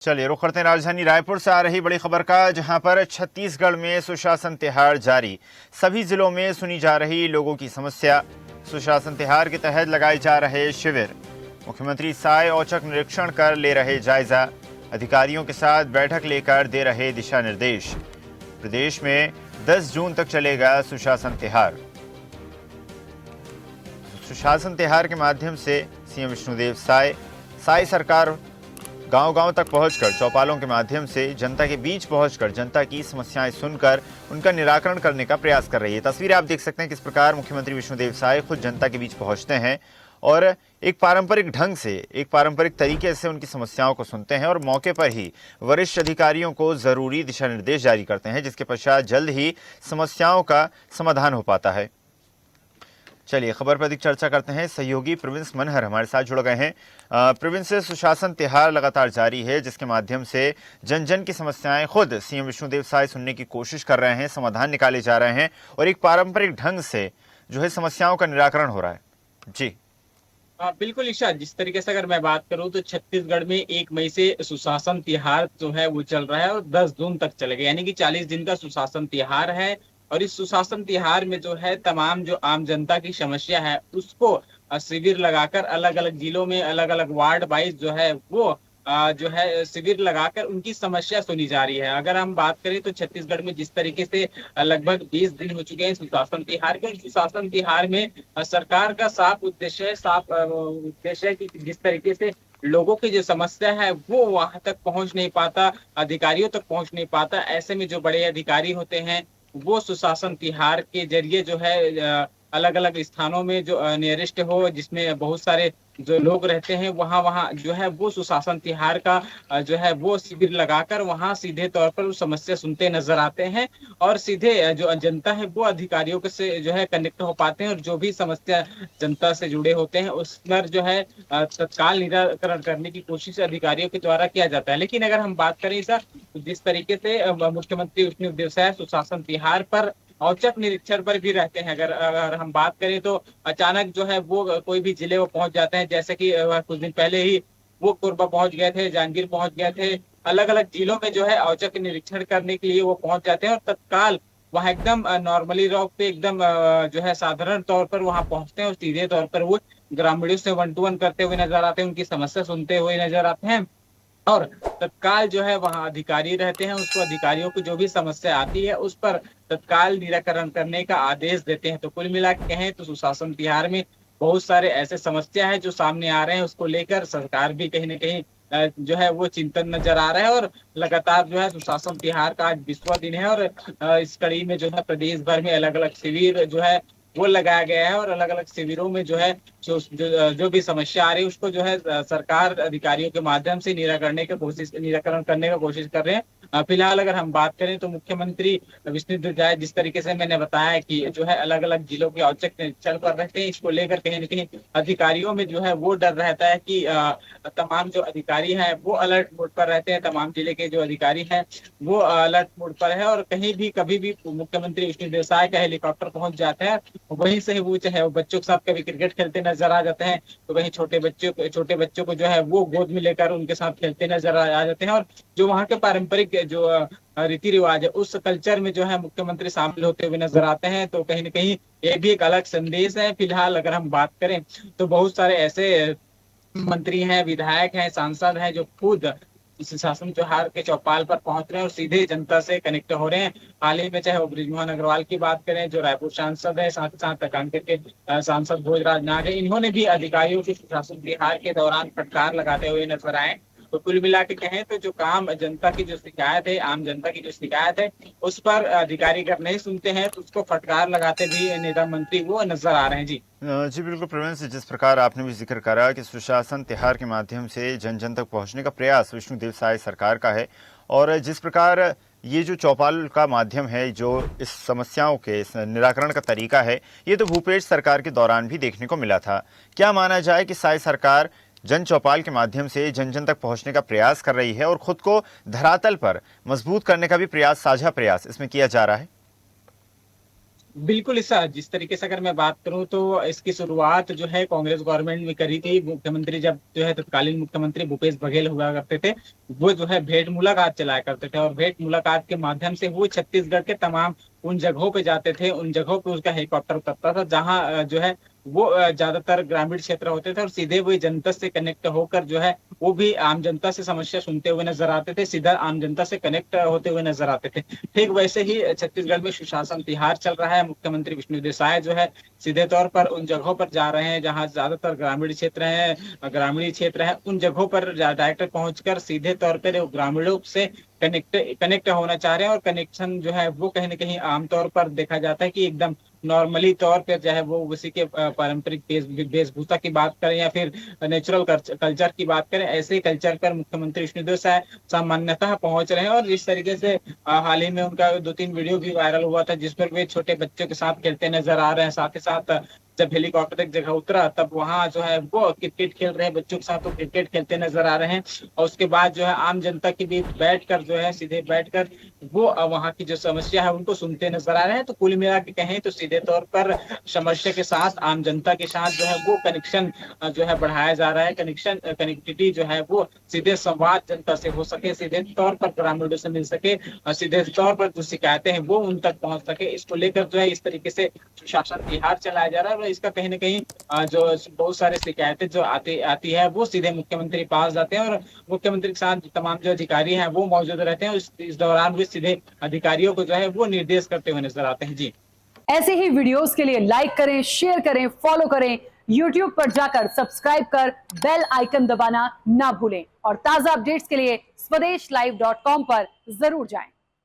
चलिए रुख करते हैं राजधानी रायपुर से आ रही बड़ी खबर का, जहां पर छत्तीसगढ़ में सुशासन तिहार जारी। सभी जिलों में सुनी जा रही लोगों की समस्या। सुशासन तिहार के तहत लगाए जा रहे शिविर। मुख्यमंत्री साय औचक निरीक्षण कर ले रहे जायजा। अधिकारियों के साथ बैठक लेकर दे रहे दिशा निर्देश। प्रदेश में 10 जून तक चलेगा सुशासन तिहार। सुशासन तिहार के माध्यम से सीएम विष्णुदेव साय सरकार गांव-गांव तक पहुंचकर चौपालों के माध्यम से जनता के बीच पहुंचकर जनता की समस्याएं सुनकर उनका निराकरण करने का प्रयास कर रही है। तस्वीर आप देख सकते हैं किस प्रकार मुख्यमंत्री विष्णुदेव साय खुद जनता के बीच पहुंचते हैं और एक पारंपरिक ढंग से, एक पारंपरिक तरीके से उनकी समस्याओं को सुनते हैं और मौके पर ही वरिष्ठ अधिकारियों को जरूरी दिशा निर्देश जारी करते हैं, जिसके पश्चात जल्द ही समस्याओं का समाधान हो पाता है। चलिए खबर पर अधिक चर्चा करते हैं। सहयोगी प्रिंस मनहर हमारे साथ जुड़ गए हैं। प्रिंस, सुशासन तिहार लगातार जारी है, जिसके माध्यम से जन जन की समस्याएं खुद सीएम विष्णुदेव साय सुनने की कोशिश कर रहे हैं, समाधान निकाले जा रहे हैं और एक पारंपरिक ढंग से जो है समस्याओं का निराकरण हो रहा है। जी बिल्कुल ईशा, जिस तरीके से अगर मैं बात करूं तो छत्तीसगढ़ में 1 मई से सुशासन तिहार जो है वो चल रहा है और 10 जून तक चलेगा, यानी कि 40 दिन का सुशासन तिहार है। और इस सुशासन तिहार में जो है तमाम जो आम जनता की समस्या है उसको शिविर लगाकर अलग अलग जिलों में अलग अलग वार्ड वाइज जो है वो जो है शिविर लगाकर उनकी समस्या सुनी जा रही है। अगर हम बात करें तो छत्तीसगढ़ में जिस तरीके से लगभग 20 दिन हो चुके हैं सुशासन तिहार के, सुशासन तिहार में सरकार का साफ उद्देश्य है, उद्देश्य है कि जिस तरीके से लोगों की जो समस्या है वो वहां तक पहुंच नहीं पाता, अधिकारियों तक पहुंच नहीं पाता। ऐसे में जो बड़े अधिकारी होते हैं वो सुशासन तिहार के जरिए जो है अलग अलग स्थानों में जो नियरेस्ट हो, जिसमें बहुत सारे जो लोग रहते हैं वहां वहां जो है वो सुशासन तिहार का जो है वो शिविर लगाकर वहां सीधे तौर पर समस्या सुनते नजर आते हैं और सीधे जो जनता है वो अधिकारियों के से जो है कनेक्ट हो पाते हैं और जो भी समस्या जनता से जुड़े होते हैं उस पर जो है तत्काल निराकरण करने की कोशिश अधिकारियों के द्वारा किया जाता है। लेकिन अगर हम बात करें सर, जिस तरीके से मुख्यमंत्री विष्णुदेव साय सुशासन तिहार पर औचक निरीक्षण पर भी रहते हैं, अगर अगर हम बात करें तो अचानक जो है वो कोई भी जिले वो पहुंच जाते हैं, जैसे कि कुछ दिन पहले ही वो कोरबा पहुंच गए थे, जांजगीर पहुंच गए थे। अलग अलग जिलों में जो है औचक निरीक्षण करने के लिए वो पहुंच जाते हैं और तत्काल वहां एकदम नॉर्मली रॉक पे एकदम जो है साधारण तौर पर वहां पहुंचते हैं और सीधे तौर पर वो ग्रामीणों से 1 to 1 करते हुए नजर आते हैं, उनकी समस्या सुनते हुए नजर आते हैं और तत्काल जो है वहां अधिकारी रहते हैं, उसको अधिकारियों को जो भी समस्या आती है उस पर तत्काल निराकरण करने का आदेश देते हैं। तो कुल मिला के कहें तो सुशासन तिहार में बहुत सारे ऐसे समस्या है जो सामने आ रहे हैं, उसको लेकर सरकार भी कहीं ना कहीं जो है वो चिंतन नजर आ रहा है और लगातार जो है सुशासन तिहार का आज 20वां दिन है और इस कड़ी में जो है प्रदेश भर में अलग अलग शिविर जो है वो लगाया गया है और अलग अलग शिविरों में जो है जो भी समस्या आ रही है उसको जो है सरकार अधिकारियों के माध्यम से निराकरण करने का कोशिश कर रहे हैं। फिलहाल अगर हम बात करें तो मुख्यमंत्री विष्णुदेव साय जिस तरीके से मैंने बताया कि जो है अलग अलग जिलों के औचक निरीक्षण पर रहते हैं, इसको लेकर कहीं ना कहीं अधिकारियों में जो है वो डर रहता है कि तमाम जो अधिकारी हैं वो अलर्ट मोड पर रहते हैं, तमाम जिले के जो अधिकारी हैं वो अलर्ट मोड पर है और कहीं भी कभी भी मुख्यमंत्री विष्णुदेव साय का हेलीकॉप्टर पहुंच जाता है, वहीं से ही वो चाहे वो बच्चों के साथ कभी क्रिकेट खेलते नजर आ जाते हैं तो वहीं छोटे बच्चों को जो है वो गोद में लेकर उनके साथ खेलते नजर आ जाते हैं और जो वहाँ के पारंपरिक जो रीति रिवाज है उस कल्चर में जो है मुख्यमंत्री शामिल होते हुए नजर आते हैं। तो कहीं ना कहीं ये भी एक अलग संदेश है। फिलहाल अगर हम बात करें तो बहुत सारे ऐसे मंत्री हैं, विधायक हैं, सांसद हैं जो खुद इस शासन त्योहार के चौपाल पर पहुंच रहे हैं और सीधे जनता से कनेक्ट हो रहे हैं। हाल ही में चाहे वो बृजमोहन अग्रवाल की बात करें जो रायपुर सांसद है, साथ ही साथ कांकेर के सांसद भोजराज नाग है, इन्होंने भी अधिकारियों के शासन तिहार के दौरान फटकार लगाते हुए नजर आए। तो कुल मिला के कहें तो जो काम जनता की जो शिकायत है, आम जनता की जो शिकायत है उस पर अधिकारी अगर नहीं सुनते हैं तो उसको फटकार लगाते भी नेता मंत्री वो नजर आ रहे हैं। जी जी बिल्कुल प्रवीण, जिस प्रकार आपने भी जिक्र करा कि सुशासन तिहार के माध्यम से जन जन तक पहुंचने का प्रयास विष्णुदेव साय सरकार का है और जिस प्रकार ये जो चौपाल का माध्यम है, जो इस समस्याओं के इस निराकरण का तरीका है, ये तो भूपेश सरकार के दौरान भी देखने को मिला था। क्या माना जाए कि साय सरकार जन चौपाल के माध्यम से जन जन तक पहुंचने का प्रयास कर रही है और खुद को धरातल पर मजबूत करने का भी प्रयास, साझा प्रयास इसमें किया जा रहा है? बिल्कुल ऐसा, जिस तरीके से अगर मैं बात करूं तो इसकी शुरुआत जो है कांग्रेस गवर्नमेंट में करी थी। मुख्यमंत्री जब जो है तत्कालीन मुख्यमंत्री भूपेश बघेल हुआ करते थे, वो जो है भेंट मुलाकात चलाया करते थे, और भेंट मुलाकात के माध्यम से वो छत्तीसगढ़ के तमाम उन जगहों पे जाते थे, उन जगहों पे उसका हेलीकॉप्टर उतरता था जहां जो है वो ज्यादातर ग्रामीण क्षेत्र होते थे, और सीधे वो जनता से कनेक्ट होकर जो है वो भी आम जनता से समस्या सुनते हुए नजर आते थे, सीधा आम जनता से कनेक्ट होते हुए नजर आते थे। ठीक वैसे ही छत्तीसगढ़ में सुशासन तिहार चल रहा है। मुख्यमंत्री विष्णुदेव साय जो है सीधे तौर पर उन जगहों पर जा रहे हैं जहां ज्यादातर ग्रामीण क्षेत्र है, उन जगहों पर डायरेक्ट पहुंचकर सीधे तौर पर ग्रामीणों से कनेक्ट होना चाह रहे हैं। और कनेक्शन जो है वो कहीं ना कहीं आमतौर पर देखा जाता है कि एकदम नॉर्मली तौर पर जो है वो उसी के पारंपरिक वेशभूषा की बात करें या फिर नेचुरल कल्चर की बात करें, ऐसे कल्चर पर मुख्यमंत्री विष्णुदेव साय सामान्यतः पहुंच रहे हैं। और जिस तरीके से हाल ही में उनका 2-3 वीडियो भी वायरल हुआ था जिस पर वे छोटे बच्चों के साथ खेलते नजर आ रहे हैं, साथ ही साथ जब हेलीकॉप्टर एक जगह उतरा तब वहां जो है वो क्रिकेट खेल रहे हैं बच्चों के साथ, वो क्रिकेट खेलते नजर आ रहे हैं। और उसके बाद जो है आम जनता के बीच बैठकर जो है सीधे बैठकर वो वहां की जो समस्या है उनको सुनते नजर आ रहे हैं। तो कुल मिला के कहें तो सीधे तौर पर समस्या के साथ आम जनता के साथ जो है वो कनेक्शन जो है बढ़ाया जा रहा है। कनेक्टिविटी जो है वो सीधे संवाद जनता से हो सके, सीधे तौर पर ग्रामीणों से मिल सके, और सीधे तौर पर जो शिकायतें हैं वो उन तक पहुंच सके। इसको लेकर जो है इस तरीके से सुशासन तिहार चलाया जा रहा है। और इसका कहीं ना कहीं जो बहुत सारे शिकायतें जो आती है वो सीधे मुख्यमंत्री पास जाते हैं, और मुख्यमंत्री के साथ तमाम जो अधिकारी हैं वो मौजूद रहते हैं। इस दौरान भी सीधे अधिकारियों को जो है वो निर्देश करते हुए नजर आते हैं। जी, ऐसे ही वीडियोस के लिए लाइक करें, शेयर करें, फॉलो करें, YouTube पर जाकर सब्सक्राइब कर बेल आइकन दबाना ना भूलें, और ताजा अपडेट्स के लिए स्वदेशलाइव.com पर जरूर जाएं।